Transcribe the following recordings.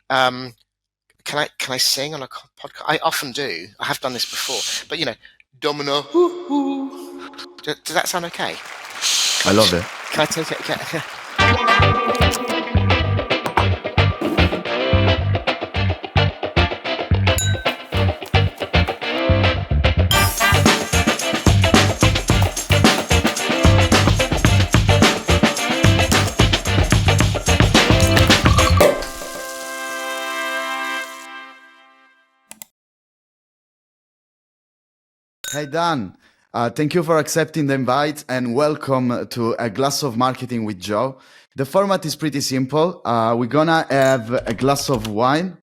Um, can I sing on a podcast? I often do. I have done this before, but Domino. Does that sound okay? I love it. Can I take it? Hey Dan, thank you for accepting the invite and welcome to A Glass of Marketing with Joe. The format is pretty simple. We're gonna have a glass of wine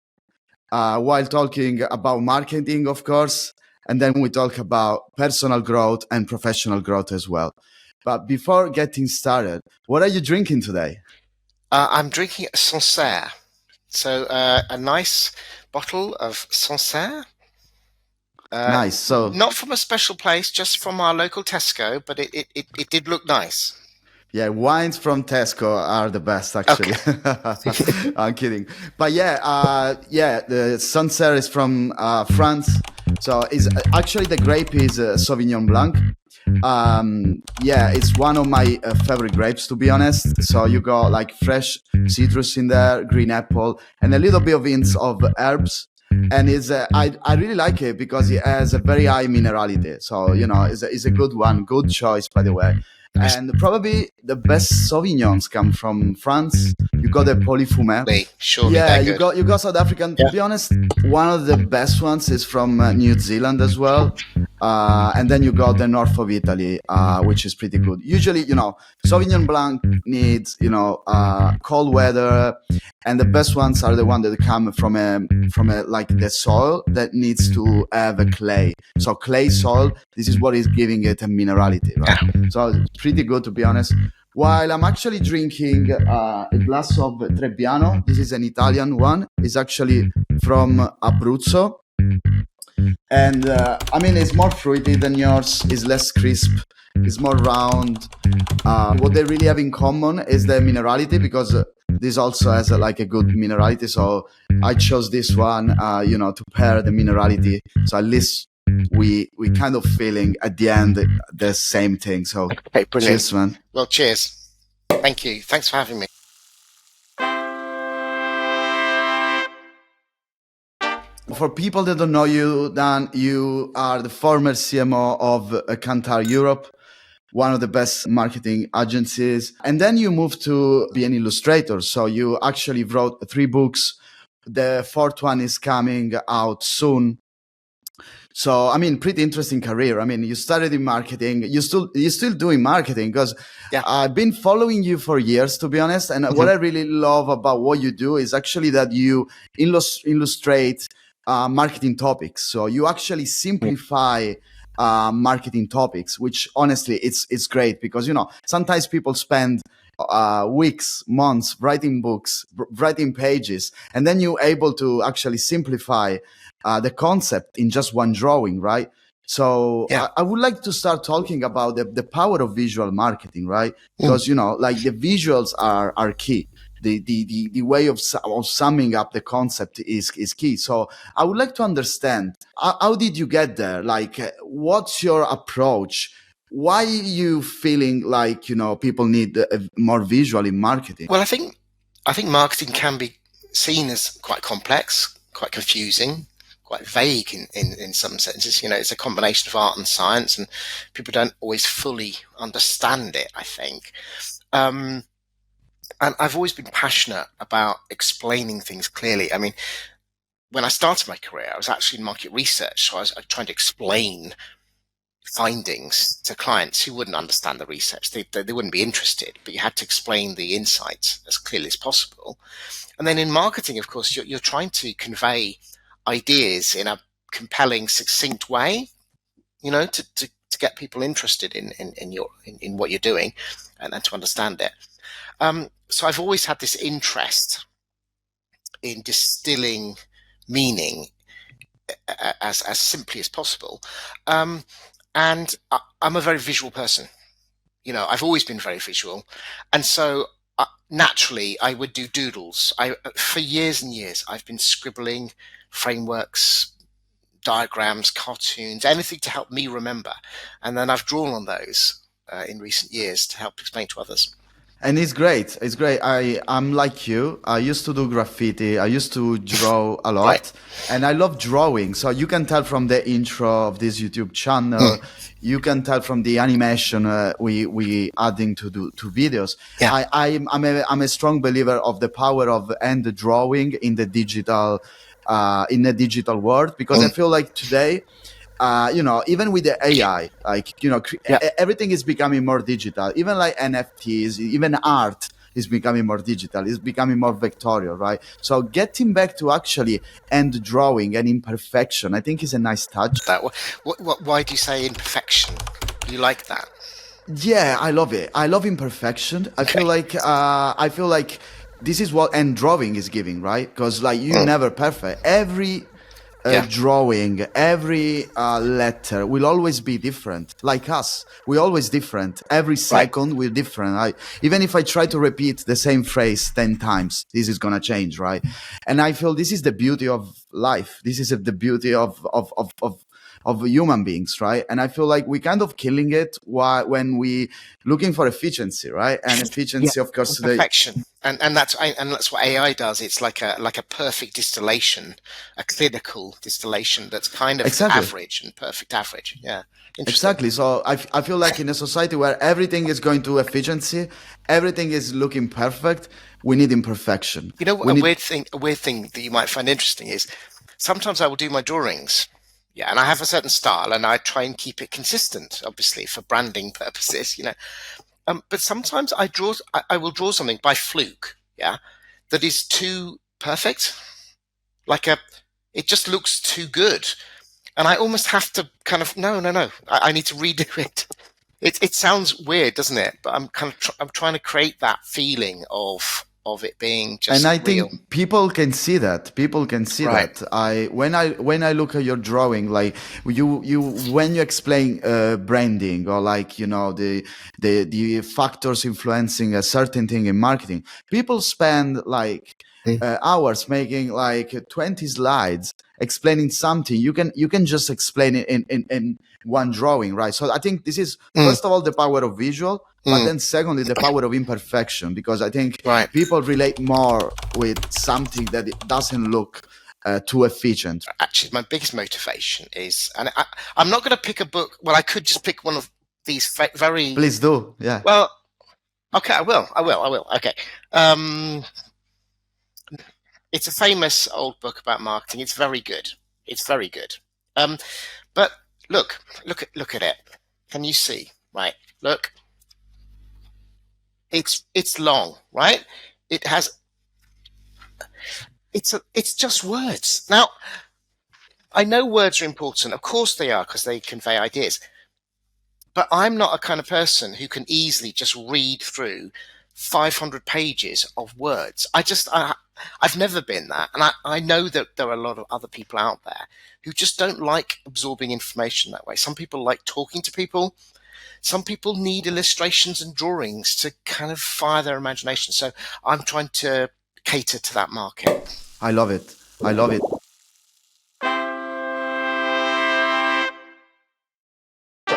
while talking about marketing, of course, and then we talk about personal growth and professional growth as well. But before getting started, what are you drinking today? I'm drinking Sancerre. So a nice bottle of Sancerre. Nice. So Not from a special place, just from our local Tesco, but it did look nice. yeah, wines from Tesco are the best, actually. Okay. I'm kidding, but the Sancerre is from France. So is actually the grape is Sauvignon Blanc. It's one of my favorite grapes, to be honest. So you got like fresh citrus in there, green apple, and a little bit of hints of herbs. And I really like it because it has a very high minerality. So it's a good one, good choice, by the way. And probably the best Sauvignons come from France. You got the Polyfumé. Surely Yeah, they're good. you got South African. To be honest, one of the best ones is from New Zealand as well. And then you got the north of Italy, which is pretty good. Usually, Sauvignon Blanc needs, cold weather, and the best ones are the ones that come from a like the soil that needs to have a clay. So clay soil, this is what is giving it a minerality, right? So it's pretty good, to be honest. While I'm actually drinking a glass of Trebbiano, this is an Italian one. It's actually from Abruzzo. And it's more fruity than yours. It's less crisp. It's more round. What they really have in common is the minerality, because this also has a good minerality. So I chose this one, to pair the minerality. So at least we kind of feeling at the end the same thing. So Okay, brilliant. Cheers, man. Well, cheers. Thank you. Thanks for having me. For people that don't know you, Dan, you are the former CMO of Kantar Europe, one of the best marketing agencies. And then you moved to be an illustrator. So you actually wrote 3 books. The 4th one is coming out soon. So, pretty interesting career. You started in marketing. You're still doing marketing, because I've been following you for years, to be honest. And what I really love about what you do is actually that you illustrate marketing topics. So you actually simplify marketing topics, which honestly, it's great, because, sometimes people spend weeks, months writing books, writing pages, and then you're able to actually simplify the concept in just one drawing, right? So I would like to start talking about the power of visual marketing, right? Because the visuals are key. The way of summing up the concept is key. So I would like to understand, how did you get there? What's your approach? Why are you feeling like people need more visual in marketing? Well, I think marketing can be seen as quite complex, quite confusing, quite vague in some senses. It's a combination of art and science, and people don't always fully understand it, I think. And I've always been passionate about explaining things clearly. When I started my career, I was actually in market research, so I was trying to explain findings to clients who wouldn't understand the research. They wouldn't be interested, but you had to explain the insights as clearly as possible. And then in marketing, of course, you're trying to convey ideas in a compelling, succinct way, to get people interested in what you're doing, and to understand it. So I've always had this interest in distilling meaning as simply as possible. And I'm a very visual person. I've always been very visual. And so naturally I would do doodles. For years and years, I've been scribbling frameworks, diagrams, cartoons, anything to help me remember. And then I've drawn on those in recent years to help explain to others. And it's great. It's great. I'm like you. I used to do graffiti. I used to draw a Right. lot, and I love drawing. So you can tell from the intro of this YouTube channel. Mm. You can tell from the animation we adding to videos. Yeah. I'm a strong believer of the power of hand drawing in the digital world, because I Mm. feel like today, even with the AI, Yeah. everything is becoming more digital. Even like NFTs, even art is becoming more digital. It's becoming more vectorial, right? So getting back to actually end drawing and imperfection, I think is a nice touch. Why do you say imperfection? You like that? Yeah, I love it. I love imperfection. Okay. I feel like this is what end drawing is giving, right? Because like you Mm. never perfect. Every Yeah. drawing, every letter will always be different. Like us, we're always different. Every Right. second we're different. Even if I try to repeat the same phrase 10 times, this is gonna change, right? And I feel this is the beauty of life. This is the beauty of human beings, right? And I feel like we kind of killing it when we looking for efficiency, right? And Yeah. efficiency, of course, today. Imperfection, and that's what AI does. It's like a perfect distillation, a clinical distillation that's kind of Exactly. average and perfect average. Yeah. Interesting. Exactly. So I feel like in a society where everything is going to efficiency, everything is looking perfect, we need imperfection. You know, We a need weird thing that you might find interesting is sometimes I will do my drawings. Yeah, and I have a certain style, and I try and keep it consistent, obviously for branding purposes. But sometimes I will draw something by fluke. Yeah, that is too perfect. Like it just looks too good, and I almost have to kind of no. I need to redo it. It sounds weird, doesn't it? But I'm kind of I'm trying to create that feeling of it being and just I real. think people can see that. People can see Right. that. When I look at your drawing, like you when you explain branding, or like the factors influencing a certain thing in marketing, people spend like Mm. hours making like 20 slides explaining something. You can just explain it in one drawing, right? So I think this is Mm. first of all the power of visual, but Mm. then secondly the power of imperfection, because I think Right. people relate more with something that it doesn't look too efficient. Actually, my biggest motivation is, and I'm not going to pick a book. Well, I could just pick one of these very Please do, yeah. well. Okay, I will. Okay. Um, it's a famous old book about marketing. It's very good. It's very good. Um, but look at it. Can you see? Right. Look. It's long, right? It has. It's just words. Now, I know words are important. Of course they are, because they convey ideas. But I'm not a kind of person who can easily just read through 500 pages of words. I've never been that. And I know that there are a lot of other people out there who just don't like absorbing information that way. Some people like talking to people. Some people need illustrations and drawings to kind of fire their imagination. So I'm trying to cater to that market. I love it. I love it.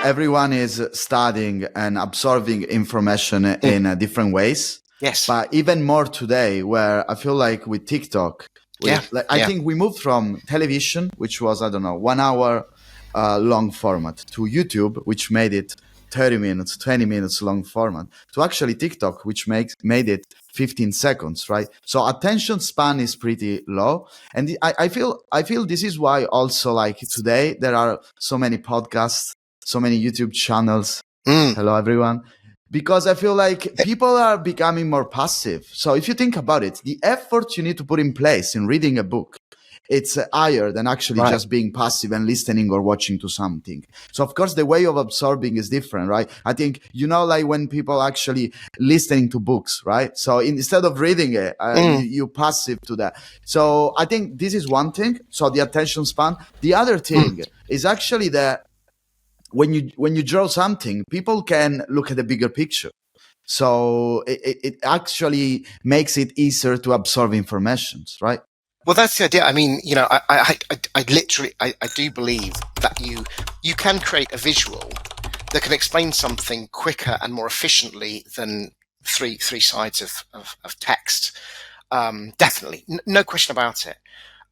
Everyone is studying and absorbing information in different ways. Yes. But even more today, where I feel like with TikTok, I think we moved from television, which was, I don't know, 1 hour long format, to YouTube, which made it 30 minutes, 20 minutes long format, to actually TikTok, which made it 15 seconds, right? So attention span is pretty low. And I feel this is why also, like, today there are so many podcasts, so many YouTube channels. Hello, everyone. Because I feel like people are becoming more passive. So if you think about it, the effort you need to put in place in reading a book, it's higher than actually just being passive and listening or watching to something. So of course the way of absorbing is different, right? I think, like when people actually listening to books, right? So instead of reading it, you passive to that. So I think this is one thing. So the attention span. The other thing is actually that when you draw something, people can look at the bigger picture. So it actually makes it easier to absorb information, right? Well, that's the idea. I mean, I literally, I do believe that you can create a visual that can explain something quicker and more efficiently than three sides of text. Definitely, no question about it.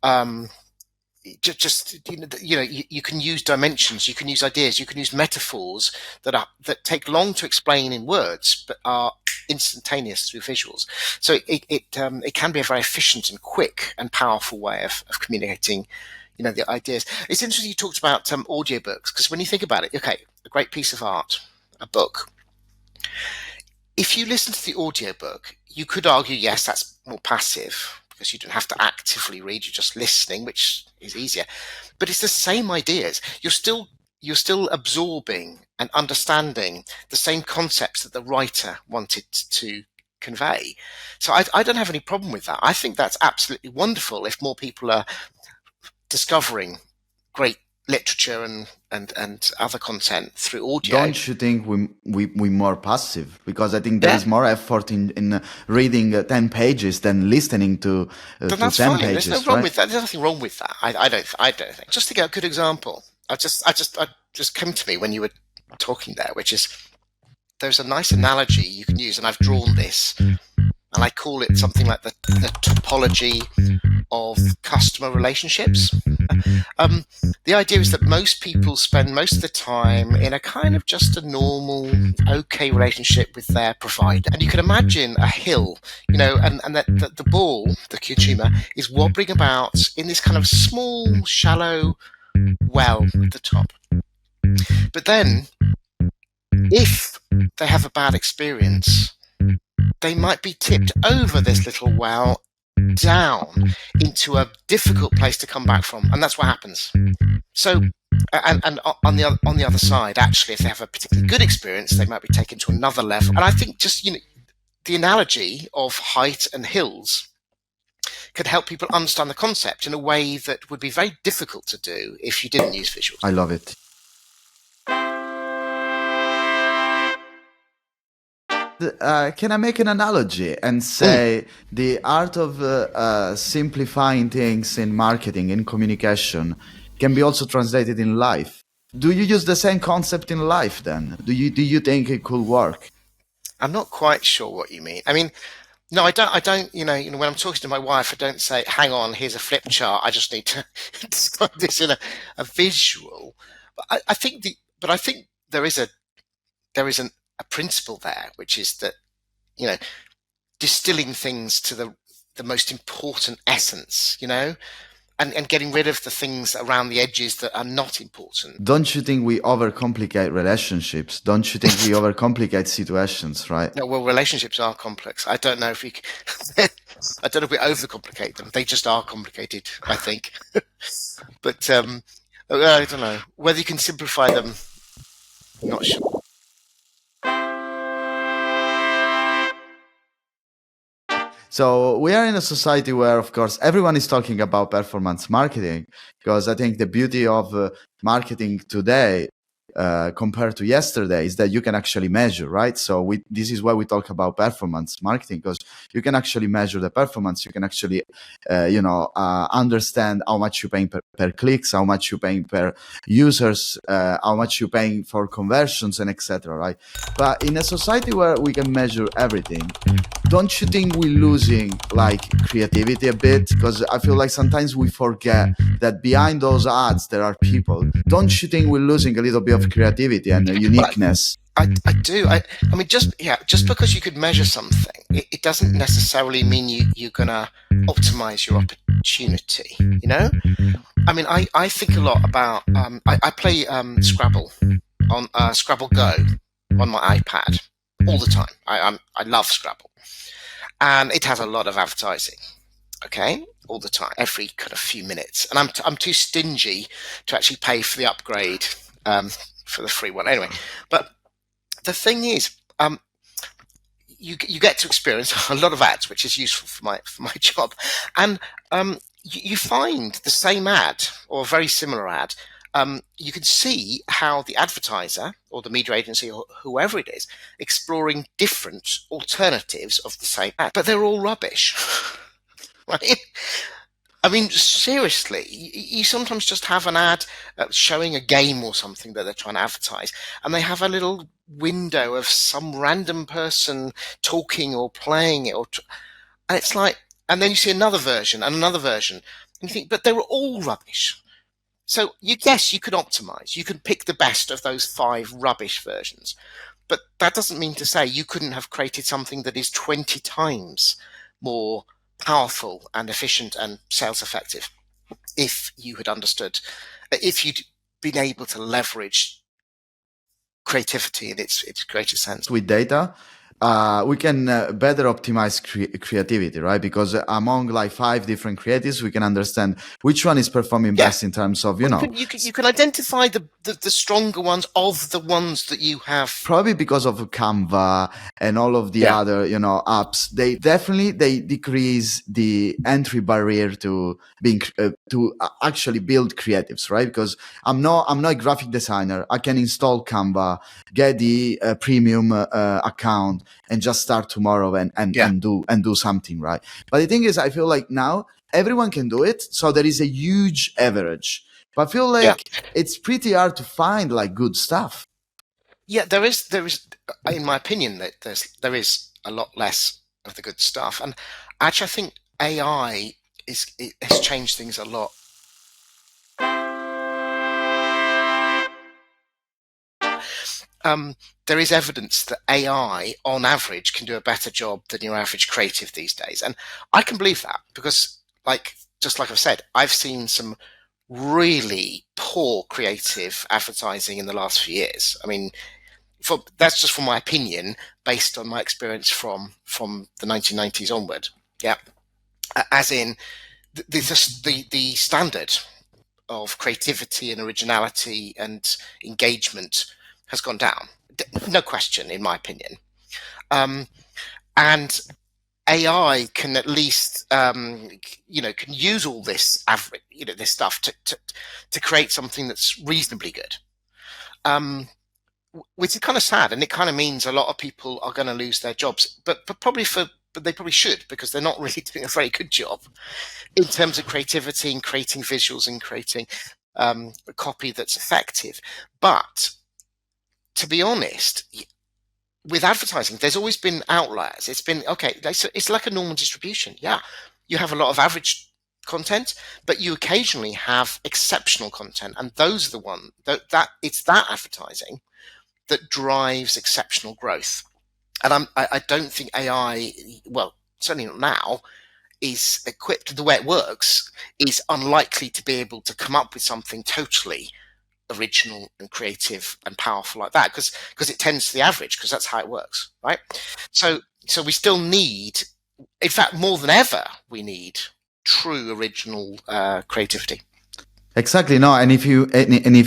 Um, just you can use dimensions, you can use ideas, you can use metaphors that take long to explain in words, but are instantaneous through visuals. So it can be a very efficient and quick and powerful way of communicating, the ideas. It's interesting you talked about audiobooks, because when you think about it, okay, a great piece of art, a book. If you listen to the audiobook, you could argue, yes, that's more passive because you don't have to actively read, you're just listening, which is easier. But it's the same ideas. You're still absorbing and understanding the same concepts that the writer wanted to convey. So I don't have any problem with that. I think that's absolutely wonderful if more people are discovering great literature and other content through audio. Don't you think we more passive? Because I think there Yeah. is more effort in reading 10 pages than listening to Then to that's 10 fine. There's no pages, wrong right? with that. There's nothing wrong with that. I don't think. Just to get a good example, I just came to me when you were talking there, which is there's a nice analogy you can use, and I've drawn this, and I call it something like the topology of customer relationships. The idea is that most people spend most of the time in a kind of just a normal, okay relationship with their provider. And you can imagine a hill, and that the ball, the consumer, is wobbling about in this kind of small, shallow well at the top. But then, if they have a bad experience, they might be tipped over this little well down into a difficult place to come back from, and that's what happens. So, and on the other side, actually, if they have a particularly good experience, they might be taken to another level. And I think just the analogy of height and hills could help people understand the concept in a way that would be very difficult to do if you didn't use visuals. I love it. Can I make an analogy and say the art of simplifying things in marketing, in communication, can be also translated in life? Do you use the same concept in life then? Do you think it could work? I'm not quite sure what you mean. I mean, no, I don't. I don't. When I'm talking to my wife, I don't say, "Hang on, here's a flip chart. I just need to describe this in a visual." But I think there is a principle there, which is that you know distilling things to the most important essence, and getting rid of the things around the edges that are not important. Don't you think we overcomplicate relationships? Don't you think we overcomplicate situations, right? No, well, relationships are complex. I don't know if I don't know if we overcomplicate them. They just are complicated, I think. But I don't know whether you can simplify them. I'm not sure. So we are in a society where, of course, everyone is talking about performance marketing, because I think the beauty of marketing today compared to yesterday is that you can actually measure, right? So this is why we talk about performance marketing, because you can actually measure the performance. You can actually, understand how much you're paying per clicks, how much you're paying per users, how much you're paying for conversions, and etc. Right? But in a society where we can measure everything, don't you think we're losing like creativity a bit? Because I feel like sometimes we forget that behind those ads there are people. Don't you think we're losing a little bit of creativity and uniqueness? I do. I mean, just because you could measure something, it doesn't necessarily mean you're gonna optimize your opportunity. I mean, I think a lot about. I play Scrabble on Scrabble Go on my iPad all the time. I love Scrabble, and it has a lot of advertising. Okay, all the time, every kind of few minutes, and I'm too stingy to actually pay for the upgrade for the free one. Anyway, but the thing is, you get to experience a lot of ads, which is useful for my job, and you find the same ad or a very similar ad you can see how the advertiser or the media agency or whoever it is exploring different alternatives of the same ad, but they're all rubbish. Right? I mean, seriously, you sometimes just have an ad showing a game or something that they're trying to advertise, and they have a little window of some random person talking or playing it, and it's like, and then you see another version and another version, and you think, but they were all rubbish. So yes, you can optimize. You can pick the best of those 5 rubbish versions, but that doesn't mean to say you couldn't have created something that is 20 times more powerful and efficient and sales effective if you had understood, if you'd been able to leverage creativity in its greatest sense. With data, we can better optimize creativity, right? Because among like 5 different creatives, we can understand which one is performing best in terms of, you can identify the stronger ones of the ones that you have. Probably because of Canva and all of the other, apps, they decrease the entry barrier to being to actually build creatives, right? Because I'm not a graphic designer. I can install Canva, get the premium account, and just start tomorrow and do something, right? But the thing is, I feel like now everyone can do it, so there is a huge average. But I feel like it's pretty hard to find like good stuff. Yeah, there is, in my opinion, that there is a lot less of the good stuff, and actually, I think AI has changed things a lot. There is evidence that AI, on average, can do a better job than your average creative these days, and I can believe that because, just like I've said, I've seen some really poor creative advertising in the last few years. I mean, that's just from my opinion, based on my experience from the 1990s onward. Yeah, as in the standard of creativity and originality and engagement has gone down, no question, in my opinion. And AI can at least, can use all this average, this stuff to create something that's reasonably good. Which is kind of sad, and it kind of means a lot of people are going to lose their jobs. But they probably should, because they're not really doing a very good job in terms of creativity and creating visuals and creating a copy that's effective. But to be honest, with advertising, there's always been outliers. It's been okay. It's like a normal distribution. Yeah, you have a lot of average content, but you occasionally have exceptional content, and those are the one that it's that advertising that drives exceptional growth. And I don't think AI, well, certainly not now, is equipped. The way it works is unlikely to be able to come up with something totally original and creative and powerful like that, because it tends to the average, because that's how it works, right? So we still need, in fact, more than ever, we need true original creativity. Exactly. No, and if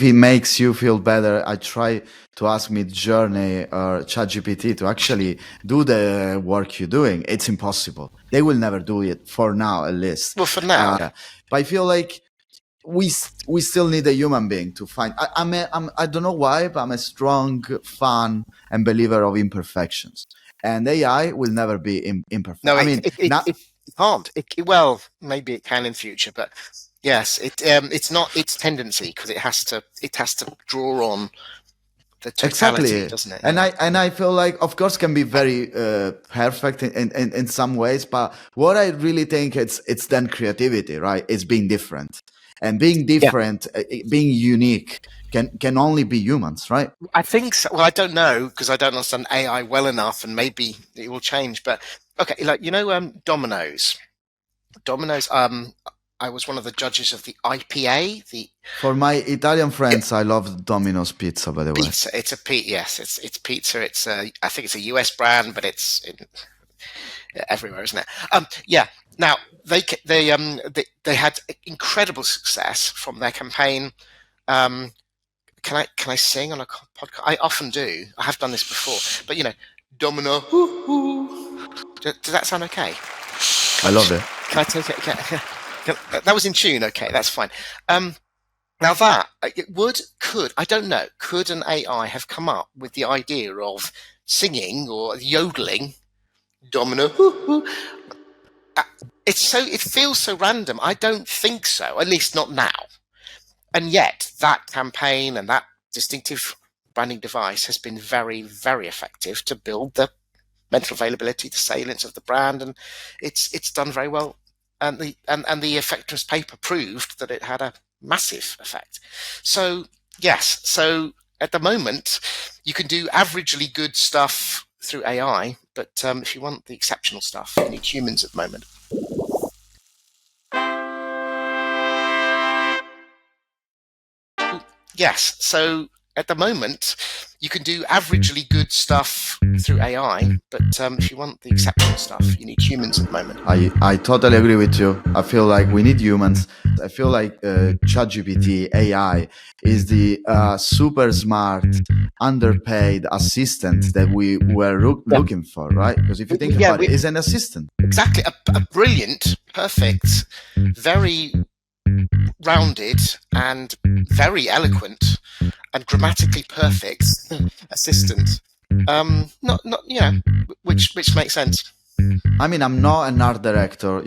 it makes you feel better, I try to ask Midjourney or ChatGPT to actually do the work you're doing. It's impossible. They will never do it, for now, at least. Well, for now. But I feel like we still need a human being to find. I don't know why, but I'm a strong fan and believer of imperfections, and AI will never be imperfect. No, it can't. Well, maybe it can in future, but yes, it's not its tendency, because it has to draw on the totality, doesn't it? And I feel like, of course, can be very perfect in some ways, but what I really think it's then creativity, right? It's being different. And being different, being unique, can only be humans, right? I think so. Well, I don't know, because I don't understand AI well enough, and maybe it will change. But okay, Domino's. I was one of the judges of the IPA. For my Italian friends, I love Domino's pizza. By the way, pizza. It's a pizza. Yes, it's pizza. I think it's a US brand, but it's everywhere, isn't it? Yeah. Now they had incredible success from their campaign. Can I sing on a podcast? I often do. I have done this before, but Domino. Does that sound okay? I love it. Can I take it? That was in tune. Okay, that's fine. Now I don't know, could an AI have come up with the idea of singing or yodeling domino? It feels so random. I don't think so, at least not now. And yet that campaign and that distinctive branding device has been very, very effective to build the mental availability, the salience of the brand, and it's done very well. And the effectiveness paper proved that it had a massive effect. So yes, so at the moment you can do averagely good stuff through AI, but if you want the exceptional stuff, you need humans at the moment. Yes, so at the moment you can do averagely good stuff through AI, but if you want the exceptional stuff, you need humans at the moment. I totally agree with you. I feel like we need humans. I feel like ChatGPT AI is the super smart, underpaid assistant that we were looking for, right? Because if you think about it, it's an assistant. Exactly, a brilliant, perfect, very rounded and very eloquent and grammatically perfect assistant. Not which makes sense. I mean, I'm not an art director.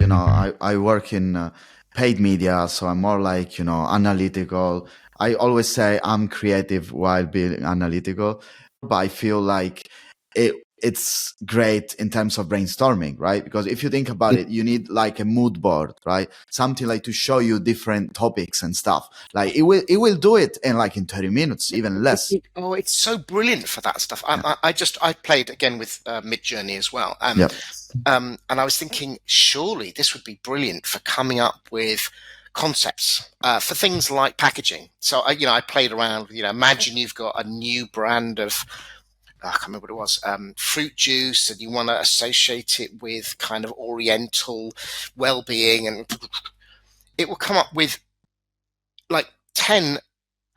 I work in paid media, so I'm more like analytical. I always say I'm creative while being analytical, but I feel like it's great in terms of brainstorming, right? Because if you think about it, you need like a mood board, right? Something like to show you different topics and stuff. Like it will do it in 30 minutes, even less. It's so brilliant for that stuff. I played again with Midjourney as well. Yep. And I was thinking, surely this would be brilliant for coming up with concepts for things like packaging. So I played around. Imagine you've got a new brand of, I can't remember what it was, fruit juice, and you want to associate it with kind of Oriental well-being, and it will come up with like 10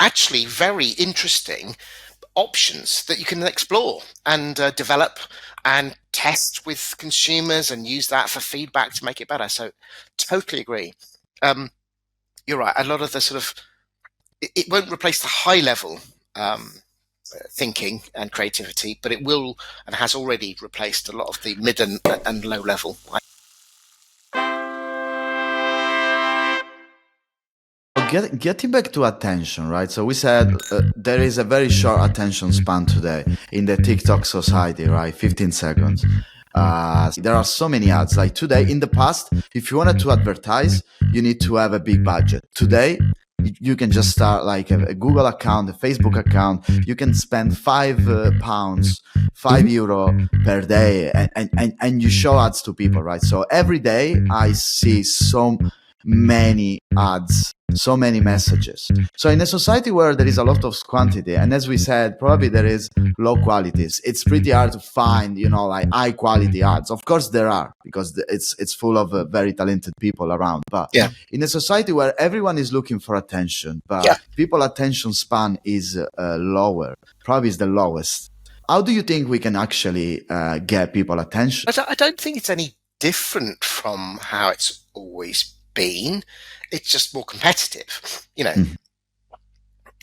actually very interesting options that you can explore and develop and test with consumers and use that for feedback to make it better. So totally agree. You're right. A lot of the sort of, it won't replace the high level thinking and creativity, but it will and has already replaced a lot of the mid and low level. Getting back to attention, right? So we said there is a very short attention span today in the TikTok society, right? 15 seconds. There are so many ads. Like today, in the past, if you wanted to advertise, you need to have a big budget. Today, you can just start like a Google account, a Facebook account. You can spend £5, €5 per day, and you show ads to people, right? So every day I see so many ads, so many messages. So in a society where there is a lot of quantity, and as we said, probably there is low qualities, it's pretty hard to find, like high quality ads. Of course there are, because it's full of very talented people around. But in a society where everyone is looking for attention, but people attention span is lower, probably is the lowest. How do you think we can actually get people attention? I don't think it's any different from how it's always been. It's just more competitive.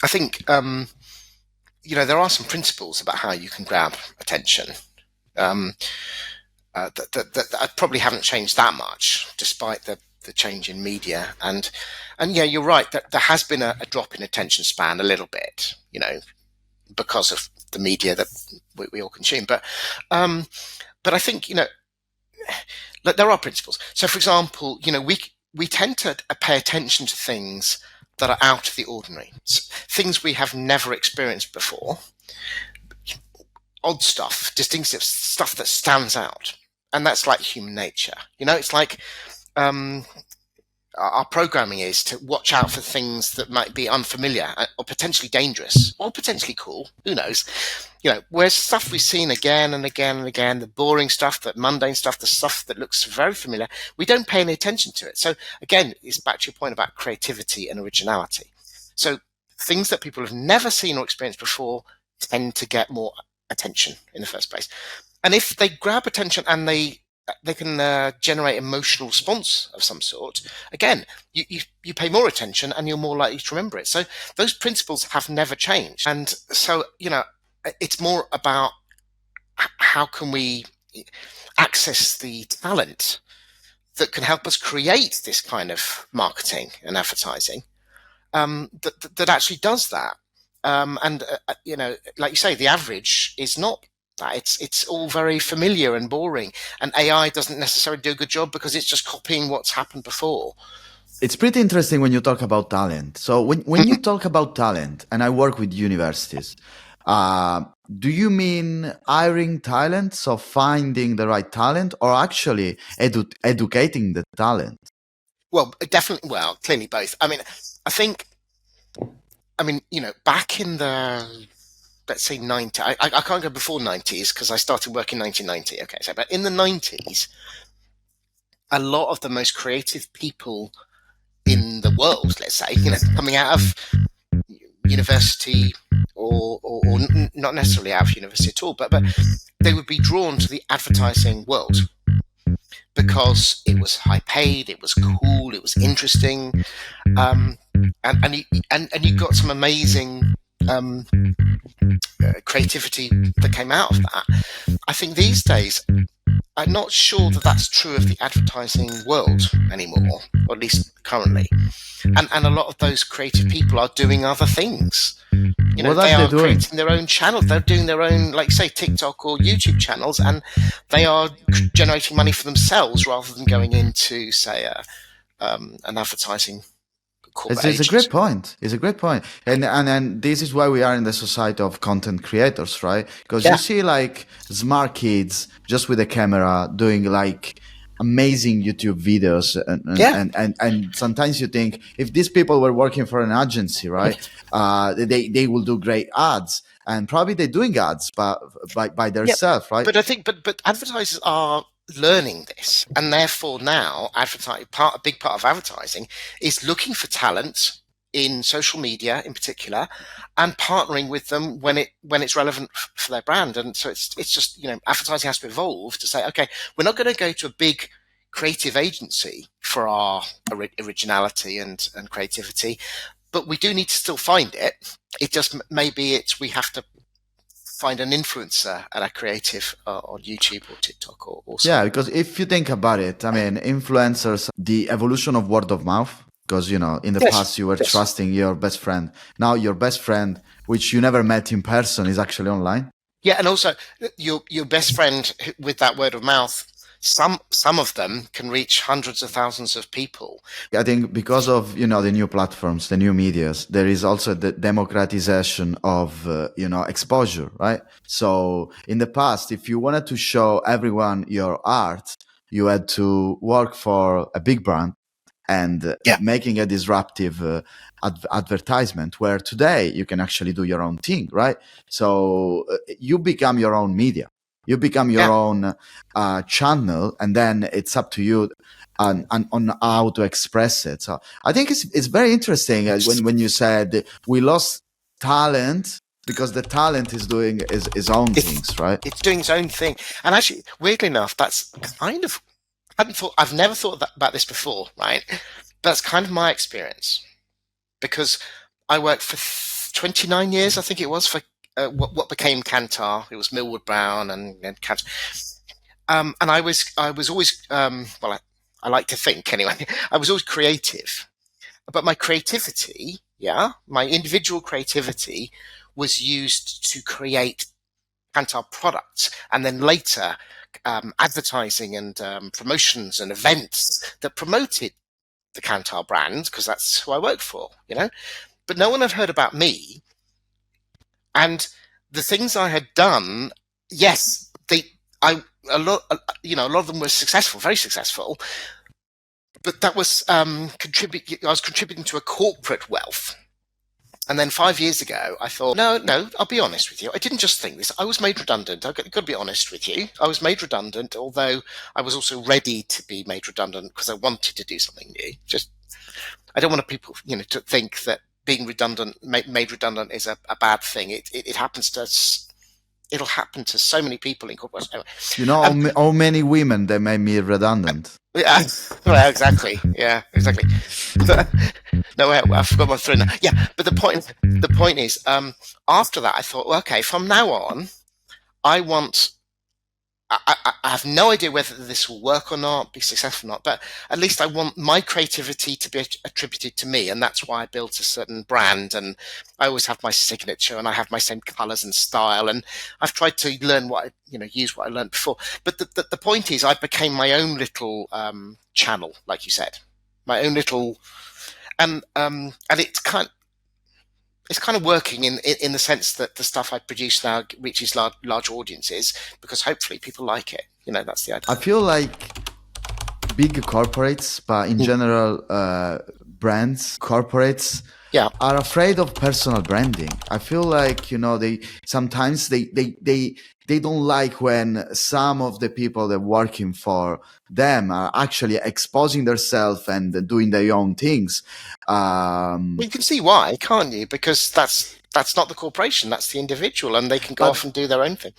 I think there are some principles about how you can grab attention that probably haven't changed that much, despite the change in media. And yeah, you're right that there has been a drop in attention span a little bit, because of the media that we all consume. But I think there are principles. So, for example, we tend to pay attention to things that are out of the ordinary, things we have never experienced before, odd stuff, distinctive stuff that stands out. And that's like human nature. It's like our programming is to watch out for things that might be unfamiliar or potentially dangerous or potentially cool. Who knows? Whereas stuff we've seen again and again and again, the boring stuff, the mundane stuff, the stuff that looks very familiar, we don't pay any attention to it. So again, it's back to your point about creativity and originality. So things that people have never seen or experienced before tend to get more attention in the first place. And if they grab attention and they generate emotional response of some sort. Again, you pay more attention and you're more likely to remember it. So those principles have never changed. And so, it's more about how can we access the talent that can help us create this kind of marketing and advertising, that actually does that. And like you say, the average is not that. It's all very familiar and boring, and AI doesn't necessarily do a good job because it's just copying what's happened before. It's pretty interesting when you talk about talent. So when you talk about talent, and I work with universities, do you mean hiring talent, so finding the right talent, or actually educating the talent? Well, definitely. Well, clearly both. I mean, I think. I mean, back in the, let's say, 90, I can't go before 90s because I started work in 1990. Okay, so but in the 90s, a lot of the most creative people in the world, let's say, coming out of university or not necessarily out of university at all, but they would be drawn to the advertising world because it was high paid, it was cool, it was interesting, and you got some amazing creativity that came out of that. I think these days, I'm not sure that that's true of the advertising world anymore, or at least currently. And a lot of those creative people are doing other things. What They are they are doing? creating their own channels. They're doing their own, like say, TikTok or YouTube channels, and they are generating money for themselves rather than going into, say, an advertising corporate It's a great agency. point. It's a great point. And this is why we are in the society of content creators, right? Because you Yeah, see like smart kids just with a camera doing like amazing YouTube videos yeah, and sometimes you think if these people were working for an agency, right? They will do great ads. And probably they're doing ads by yeah. themselves, right? But I think, but advertisers are learning this, and therefore now, a big part of advertising is looking for talent in social media, in particular, and partnering with them when it's relevant for their brand. And so it's just advertising has to evolve to say, okay, we're not going to go to a big creative agency for our originality and creativity, but we do need to still find it. It just maybe we have to find an influencer and a creative on YouTube or TikTok or Yeah, somewhere. because if you think about it, I mean, influencers, the evolution of word of mouth, because, in the Yes, past you were yes. trusting your best friend. Now your best friend, which you never met in person, is actually online. Yeah, and also your best friend with that word of mouth. Some of them can reach hundreds of thousands of people. I think because of, the new platforms, the new medias, there is also the democratization of, exposure, right? So in the past, if you wanted to show everyone your art, you had to work for a big brand and Yeah, making a disruptive advertisement where today you can actually do your own thing, right? So you become your own media, you become your yeah. own channel, and then it's up to you on how to express it. So I think it's very interesting when you said we lost talent because the talent is doing his own It's things, right? it's doing its own thing, and actually, weirdly enough, that's kind of I've never thought about this before, right? That's kind of my experience because I worked for 29 years, I think it was, for what became Kantar. It was Millward Brown and Kantar. And I was always, well, I like to think anyway, I was always creative. But my creativity, yeah, my individual creativity was used to create Kantar products. And then later, advertising and promotions and events that promoted the Kantar brand, because that's who I worked for. But no one had heard about me. And the things I had done, yes, a lot of them were successful, very successful. But that was I was contributing to a corporate wealth. And then 5 years ago, I thought, no, I'll be honest with you. I didn't just think this. I was made redundant. I've got to be honest with you. I was made redundant, although I was also ready to be made redundant because I wanted to do something new. Just, I don't want people, to think that being made redundant is a bad thing. It happens to us it'll happen to so many people in corporations. Anyway, You know um, how many women they made me redundant. yeah, well, exactly. Yeah, exactly. But, no, wait, I forgot my thread now. Yeah, but the point is, after that, I thought, well, okay, from now on, I want. I have no idea whether this will work or not, be successful or not, but at least I want my creativity to be attributed to me, and that's why I built a certain brand, and I always have my signature, and I have my same colours and style, and I've tried to learn use what I learned before. But the point is, I became my own little channel, like you said, my own little, and it's kind of working in the sense that the stuff I produce now reaches large audiences because hopefully people like it. That's the I idea. feel like big corporates, but in Mm. general, brands, corporates Yeah, are afraid of personal branding. I feel like they sometimes they don't like when some of the people that working for them are actually exposing themselves and doing their own things. well, you can see why, can't you? Because that's not the corporation, that's the individual, and they can go off But and do their own thing.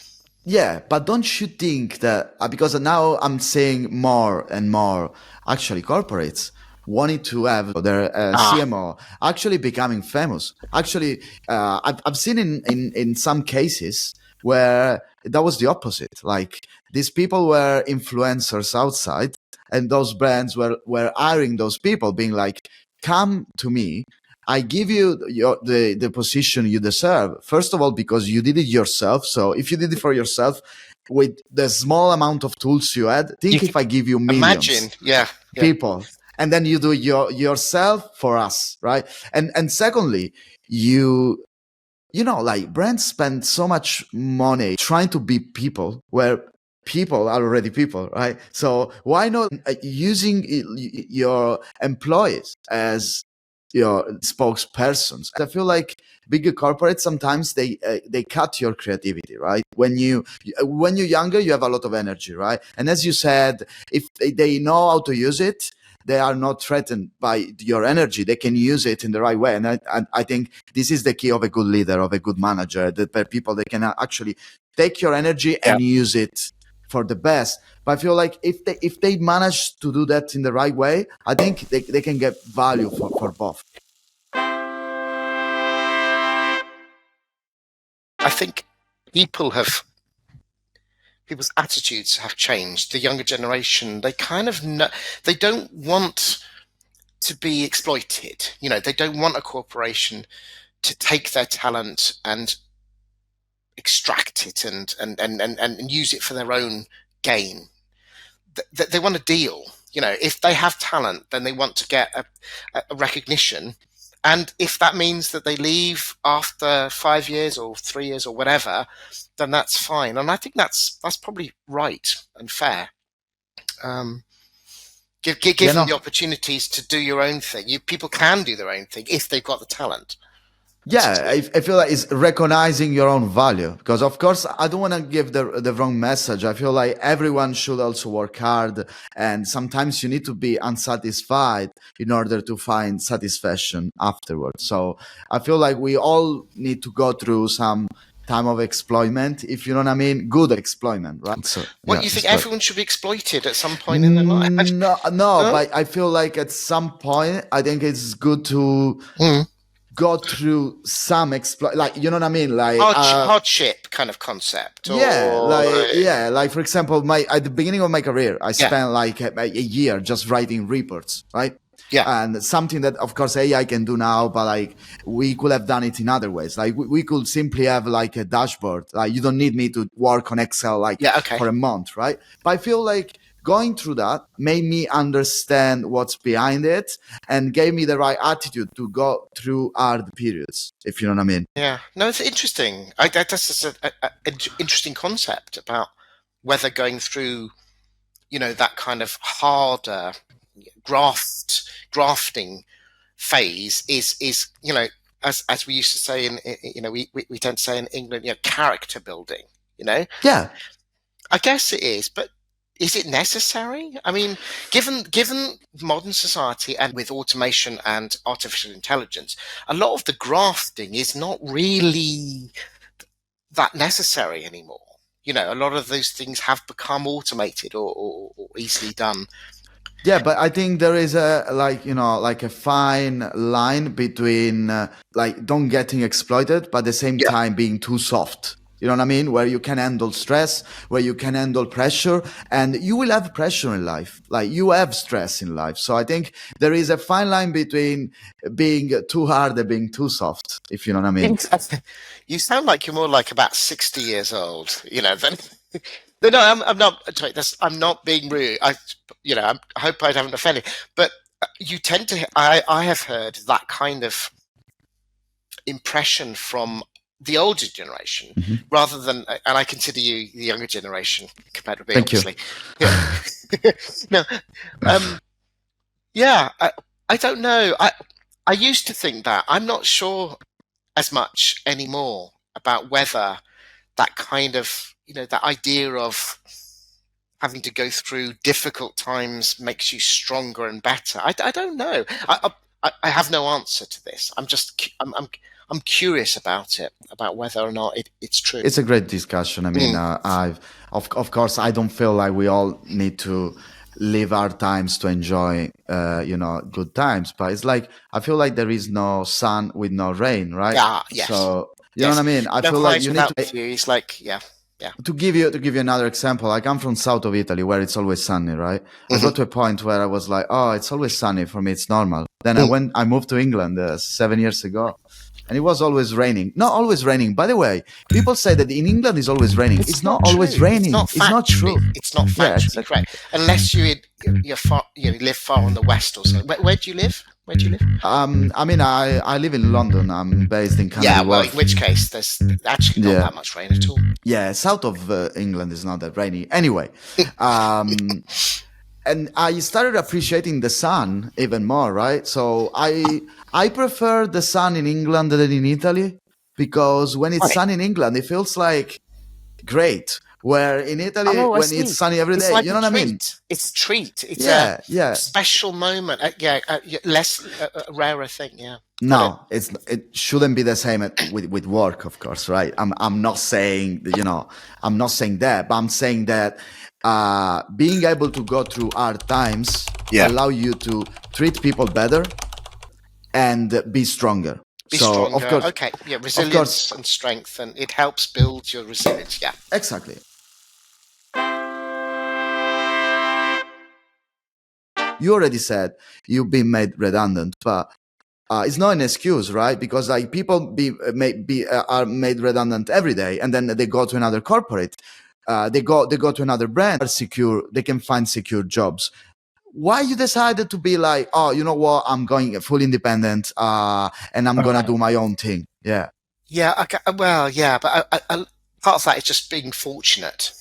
yeah, but don't you think that because now I'm seeing more and more actually corporates wanting to have their Ah, CMO actually becoming famous. Actually, I've seen in some cases where that was the opposite. Like these people were influencers outside, and those brands were hiring those people, being like, "Come to me. I give you the position you deserve. First of all, because you did it yourself. So if you did it for yourself with the small amount of tools you had, you think can if I give you imagine. millions Yeah, yeah, people, and then you do yourself for us, right? And secondly, like brands spend so much money trying to be people where people are already people, right? So why not using your employees as your spokespersons? I feel like bigger corporates sometimes they cut your creativity, right? When you're younger, you have a lot of energy, right? And as you said, if they know how to use it, they are not threatened by your energy. They can use it in the right way. And I think this is the key of a good leader, of a good manager, that people they can actually take your energy yeah. and use it for the best. But I feel like if they manage to do that in the right way, I think they can get value for both. I think people have people's attitudes have changed. The younger generation, they kind of know, they don't want to be exploited. They don't want a corporation to take their talent and extract it and use it for their own gain. They want a deal. If they have talent, then they want to get a recognition. And if that means that they leave after 5 years or 3 years or whatever, then that's fine. And I think that's probably right and fair. Um, Yeah, give them no. the opportunities to do your own thing. People can do their own thing if they've got the talent to Yeah, do it. I feel like it's recognizing your own value, because of course I don't want to give the wrong message. I feel like everyone should also work hard, and sometimes you need to be unsatisfied in order to find satisfaction afterwards. So I feel like we all need to go through some time of exploitment, if you know what I mean, good exploitment, right? So What yeah, you think it's good. everyone should be exploited at some point in their life? No, no, No? but I feel like at some point I think it's good to Mm. go through some exploit, like you know what I mean, like Hardship kind of concept, yeah, or like for example, my at the beginning of my career, I yeah, spent like a year just writing reports, right? yeah, And something that of course AI can do now, but like we could have done it in other ways. Like we could simply have like a dashboard. Like you don't need me to work on Excel like yeah. Okay, for a month, right? But I feel like going through that made me understand what's behind it and gave me the right attitude to go through hard periods, if you know what I mean. yeah. No, it's interesting. That's just an interesting concept about whether going through, that kind of harder grafting phase is as we used to say we tend to say in England, character building. You know, Yeah. I guess it is, but is it necessary? I mean, given modern society and with automation and artificial intelligence, a lot of the grafting is not really that necessary anymore. You know, a lot of those things have become automated or easily done. Yeah, but I think there is a like like a fine line between like don't getting exploited, but at the same Yeah. time being too soft. You know what I mean? Where you can handle stress, where you can handle pressure, and you will have pressure in life. Like you have stress in life. So I think there is a fine line between being too hard and being too soft, if you know what I mean. You sound like you're more like about 60 years old, you know, than. No, I'm not. Sorry, I'm not being rude. I hope I haven't offended. But you tend to. I have heard that kind of impression from the older generation, Mhm. rather than. And I consider you the younger generation compared to me, Thank you. obviously. Yeah. No. Um. Yeah. I don't know. I used to think that. I'm not sure as much anymore about whether that kind of, that idea of having to go through difficult times makes you stronger and better. I don't know. I have no answer to this. I'm curious about it, about whether or not it's true. It's a great discussion. I mean, Mm. of course, I don't feel like we all need to live our times to enjoy, good times. But it's like I feel like there is no sun with no rain, right? Ah, yes, So you know what yes. I mean. I No feel like highs you need without to views. Like, yeah, yeah. to give you another example. I come from south of Italy where it's always sunny, right? I Hmm. got to a point where I was like, oh, it's always sunny for me. It's normal. Then Mm. I moved to England 7 years ago, and it was always raining. Not always raining. By the way, people say that in England it's always raining. It's It's not not always true. It's raining. not It's not factually. true. It's not Yeah, factually exactly. correct, unless you're far. You live far on the west or so. Where do you live? Where do you live? I mean, I live in London. I'm based in Yeah, Canary well, in Wharf. which case there's actually not Yeah, that much rain at all. yeah. South of England is not that rainy. Anyway, um, and I started appreciating the sun even more, right? So I prefer the sun in England than in Italy because when it's Right. sun in England, it feels like great. Where in Italy, Oh, I when it's see. sunny every It's day, like you a know what I mean? treat. It's a treat. It's a Yeah, yeah. special moment. Less a rarer thing. Yeah, got it. No, it shouldn't be the same with work, of course, right? I'm not saying I'm not saying that, but I'm saying that being able to go through hard times Yeah. allow you to treat people better and be stronger. Be So stronger. Okay. Yeah, of course, resilience and strength, and it helps build your resilience. Yeah. exactly. You already said you've been made redundant, but it's not an excuse, right? Because like people are made redundant every day, and then they go to another corporate, they go to another brand, are secure, they can find secure jobs. Why you decided to be like, oh, you know what, I'm going full independent, and I'm gonna Right. do my own thing? Yeah. Yeah. Okay. Well, yeah, but part of that is just being fortunate,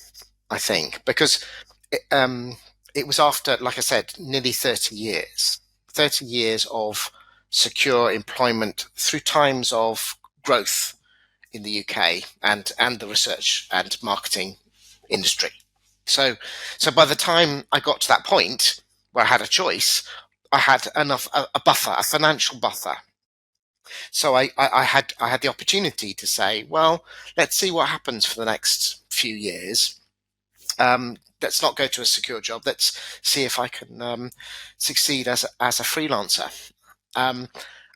I think, because it, um, it was after, like I said, nearly 30 years of secure employment through times of growth in the UK and the research and marketing industry. So, so by the time I got to that point where I had a choice, I had enough a buffer, a financial buffer. So I had the opportunity to say, well, let's see what happens for the next few years. Let's not go to a secure job. Let's see if I can succeed as a freelancer. Um,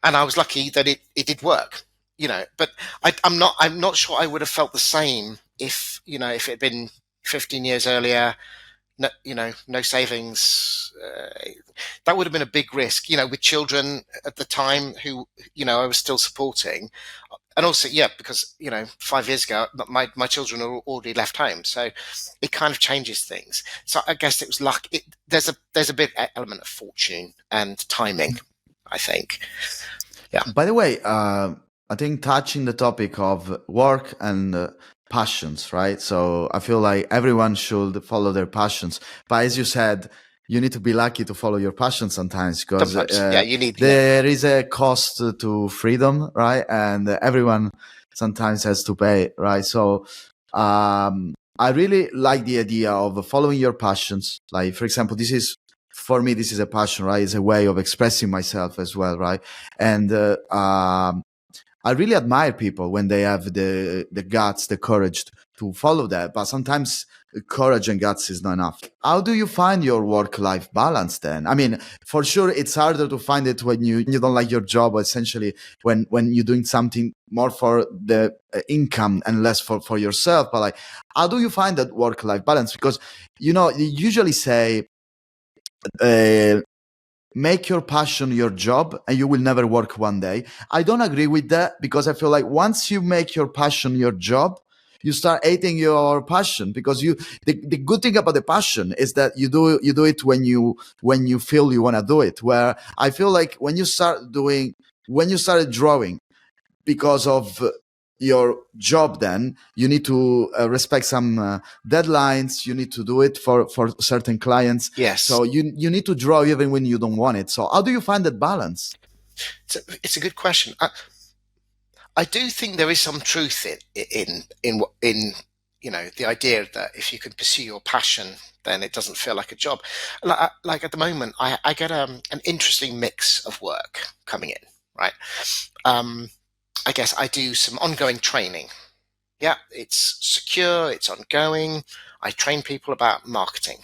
and I was lucky that it did work, But I'm not sure I would have felt the same if if it had been 15 years earlier. No, no savings. That would have been a big risk, with children at the time who I was still supporting, and also because 5 years ago my children are already left home, so it kind of changes things. So I guess it was luck. There's a big element of fortune and timing, I think. Yeah. By the way, I think touching the topic of work and passions, right? So I feel like everyone should follow their passions. But as you said, you need to be lucky to follow your passion sometimes because Sometimes, yeah, you need, yeah. there is a cost to freedom, right? And everyone sometimes has to pay, right? So I really like the idea of following your passions. Like, for example, for me, this is a passion, right? It's a way of expressing myself as well, right? And I really admire people when they have the guts, the courage to follow that. But sometimes courage and guts is not enough. How do you find your work-life balance then? I mean, for sure, it's harder to find it when you don't like your job, essentially, when you're doing something more for the income and less for yourself. But like, how do you find that work-life balance? Because, you know, you usually say, uh, make your passion your job and you will never work one day. I don't agree with that, because I feel like once you make your passion your job, you start hating your passion, because the good thing about the passion is that you do it when you feel you want to do it. Where I feel like when you started drawing because of your job, then you need to respect some deadlines. You need to do it for certain clients. Yes. So you need to draw even when you don't want it. So how do you find that balance? It's a good question. I do think there is some truth in you know, the idea that if you can pursue your passion, then it doesn't feel like a job. Like at the moment, I get an interesting mix of work coming in, right? I guess I do some ongoing training. Yeah, it's secure, it's ongoing. I train people about marketing.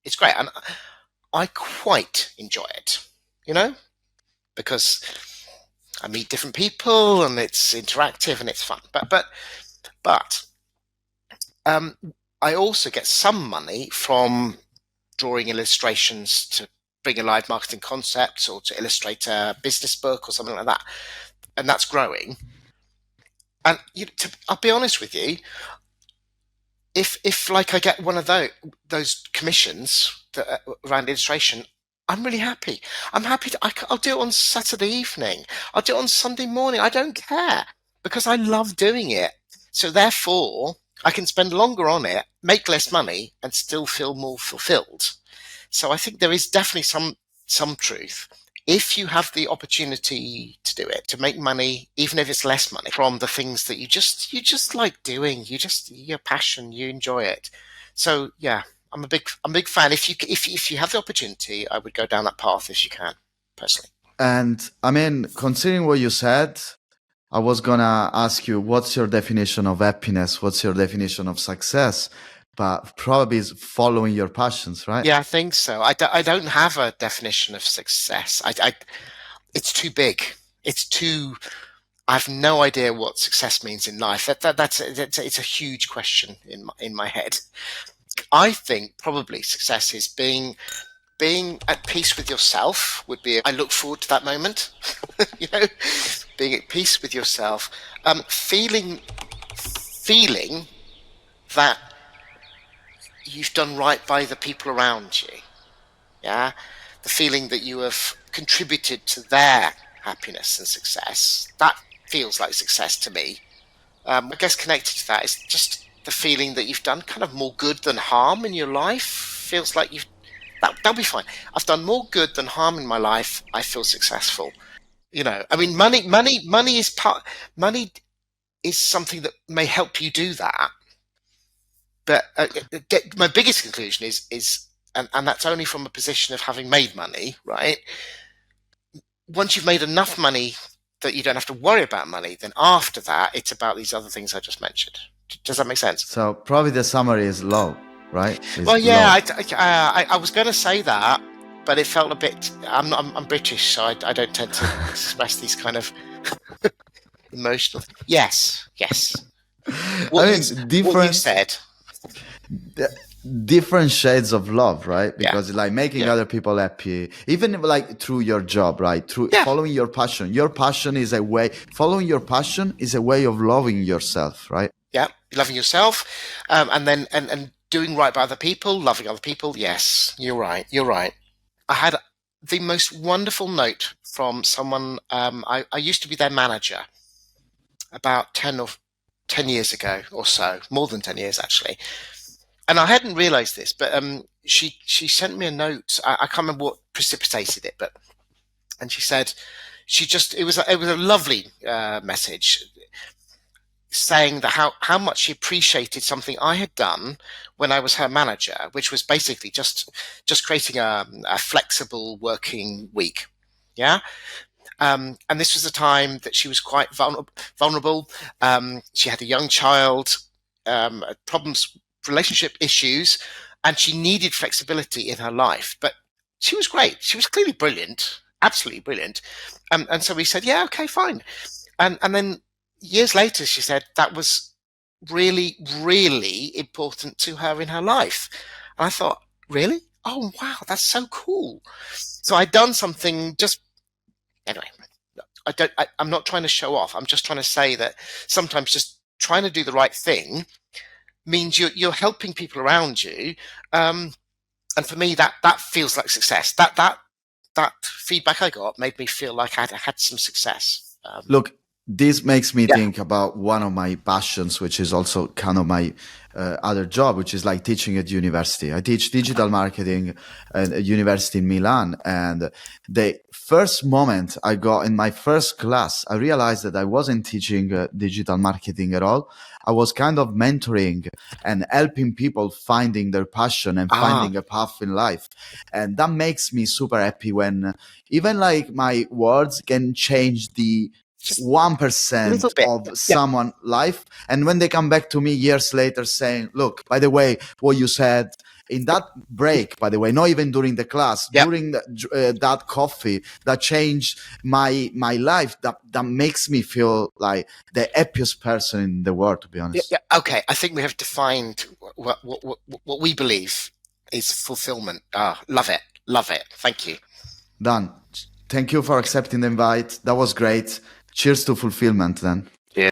It's great, and I quite enjoy it, you know, because I meet different people and it's interactive and it's fun. But I also get some money from drawing illustrations to bring alive marketing concepts or to illustrate a business book or something like that, and that's growing. And I'll be honest with you, if like I get one of those commissions that, around illustration, I'm really happy. I'm happy I'll do it on Saturday evening. I'll do it on Sunday morning. I don't care, because I love doing it. So therefore, I can spend longer on it, make less money, and still feel more fulfilled. So I think there is definitely some truth. If you have the opportunity to do it, to make money, even if it's less money, from the things that you just like doing, your passion, you enjoy it. So yeah, I'm a big fan. If you have the opportunity, I would go down that path if you can, personally. And I mean, considering what you said, I was gonna ask you, what's your definition of happiness? What's your definition of success? But probably is following your passions, right? Yeah, I think so. I don't have a definition of success. It's too big. It's too. I have no idea what success means in life. It's a huge question in my head. I think probably success is being at peace with yourself would be. I look forward to that moment. You know, being at peace with yourself, feeling that you've done right by the people around you. Yeah, the feeling that you have contributed to their happiness and success. That feels like success to me. I guess connected to that is just the feeling that you've done kind of more good than harm in your life. Feels like that'll be fine. I've done more good than harm in my life. I feel successful. You know, I mean, money is something that may help you do that. But my biggest conclusion is, and that's only from a position of having made money, right? Once you've made enough money that you don't have to worry about money, then after that, it's about these other things I just mentioned. Does that make sense? So probably the summary is love, right? Well, yeah, I was going to say that, but it felt a bit. I'm British, so I don't tend to express these kind of emotional. Yes. What you said. Different shades of love, right? Because Yeah. like making other people happy, even like through your job, right? Through following your passion. Your passion is a way. Following your passion is a way of loving yourself, right? Yeah, loving yourself, and then and doing right by other people, loving other people. Yes, you're right. I had the most wonderful note from someone. I used to be their manager about 10 years ago or so, more than 10 years actually. And I hadn't realized this, but she sent me a note. I can't remember what precipitated it, and she said it was a lovely message saying that how much she appreciated something I had done when I was her manager, which was basically just creating a flexible working week. Yeah. And this was a time that she was quite vulnerable. She had a young child, problems, relationship issues, and she needed flexibility in her life. But she was great. She was clearly brilliant, absolutely brilliant. And so we said, yeah, okay, fine. And then years later, she said that was really, really important to her in her life. And I thought, really? Oh, wow, that's so cool. So I'd done something just anyway. I'm not trying to show off. I'm just trying to say that sometimes just trying to do the right thing means you're helping people around you. And for me, that feels like success. That feedback I got made me feel like I had some success. Look, this makes me Yeah. think about one of my passions, which is also kind of my other job, which is like teaching at university. I teach digital marketing at a university in Milan. And the first moment I got in my first class, I realized that I wasn't teaching digital marketing at all. I was kind of mentoring and helping people finding their passion and Ah, finding a path in life. And that makes me super happy when even like my words can change the just a little 1% bit. of Yeah. someone's life. And when they come back to me years later saying, look, by the way, what you said in that break, by the way, not even during the class, Yeah. during that coffee, that changed my life, that makes me feel like the happiest person in the world, to be Yeah, honest. yeah. Okay. I think we have defined what we believe is fulfillment. Ah, love it. Love it. Thank you. Dan, thank you for accepting the invite. That was great. Cheers to fulfillment then. Yeah.